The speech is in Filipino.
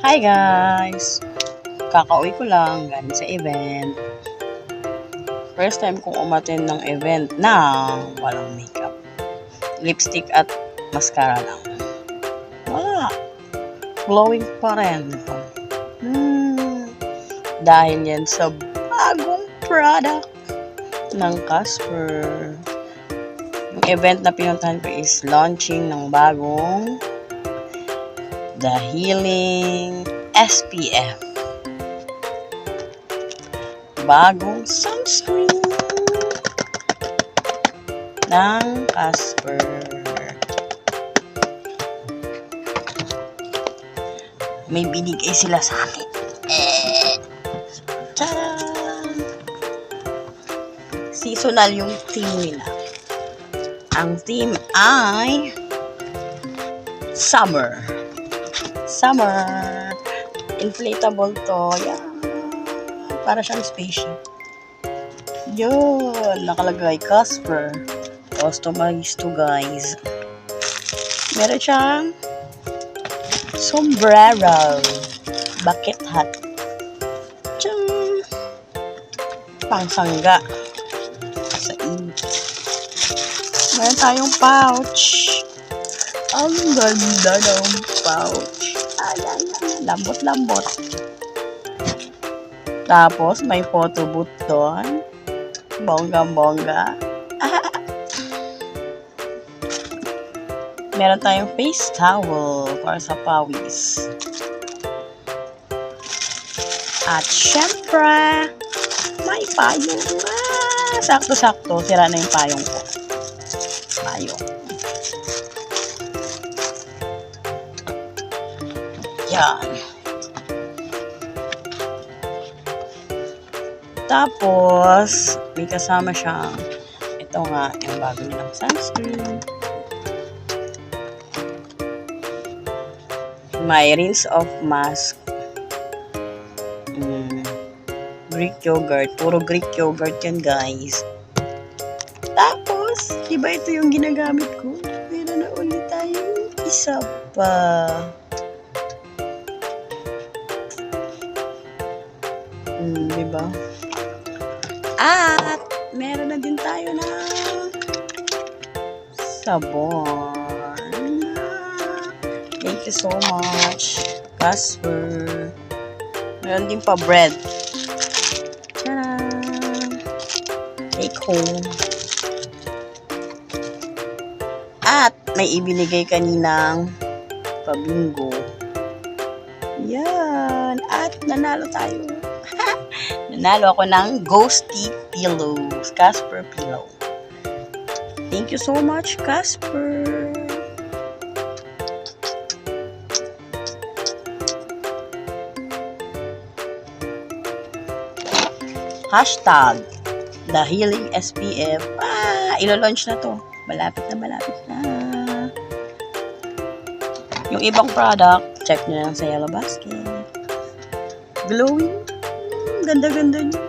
Hi guys! Kakauwi ko lang galing sa event. First time kong umattend ng event na walang makeup. Lipstick at mascara lang. Wala. Glowing pa rin. Dahil yan sa bagong product ng Casper. Yung event na pinuntahan ko is launching ng bagong The Healing SPF. Bagong sunscreen ng Casper. May binigay sila sa akin. Tadaan! Seasonal yung theme nila. Ang theme ay summer. Summer. Inflatable to. Yan. Para siyang spaceship. Yun. Nakalagay Casper. Customized to guys. Meron siyang sombrero. Bucket hat. Tiyang. Pangsangga. Sa init. Meron tayong pouch. Ang ganda ng pouch. Ayan. Lambot-lambot. Tapos, may photo booth doon. Bonggang-bongga. Meron tayong face towel para sa pawis. At syempre, may payong. Sakto-sakto. Sira na yung payong ko. Payong. Yan. Tapos, may kasama siyang ito nga, yung bago nilang sunscreen. May rinse off mask. Greek yogurt. Puro Greek yogurt yan, guys. Tapos, diba ito yung ginagamit ko? Meron na ulit tayong isa pa. Diba? At, meron na din tayo na sabon. Thank you so much, Casper. Meron din pa bread. Tcharam! Take home. At, may ibinigay kaninang pabingo. Yan. At, nanalo tayo. Nanalo ako ng Ghosty Pillows. Casper Pillow. Thank you so much, Casper. Hashtag The Healing SPF. Ilo-launch na to. Malapit na, malapit na. Yung ibang product, check nyo lang sa Yellow Basket. Glowing. Ganda-ganda nyo.